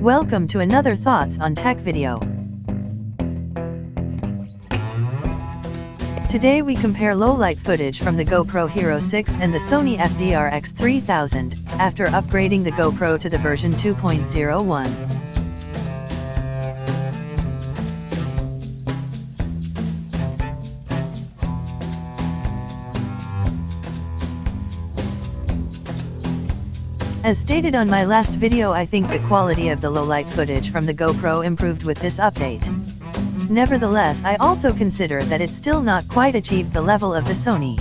Welcome to another Thoughts on Tech video. Today we compare low-light footage from the GoPro Hero 6 and the Sony FDR X3000, after upgrading the GoPro to the version 2.01. As stated on my last video, I think the quality of the low-light footage from the GoPro improved with this update. Nevertheless, I also consider that it still not quite achieved the level of the Sony.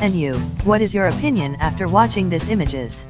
And you, what is your opinion after watching these images?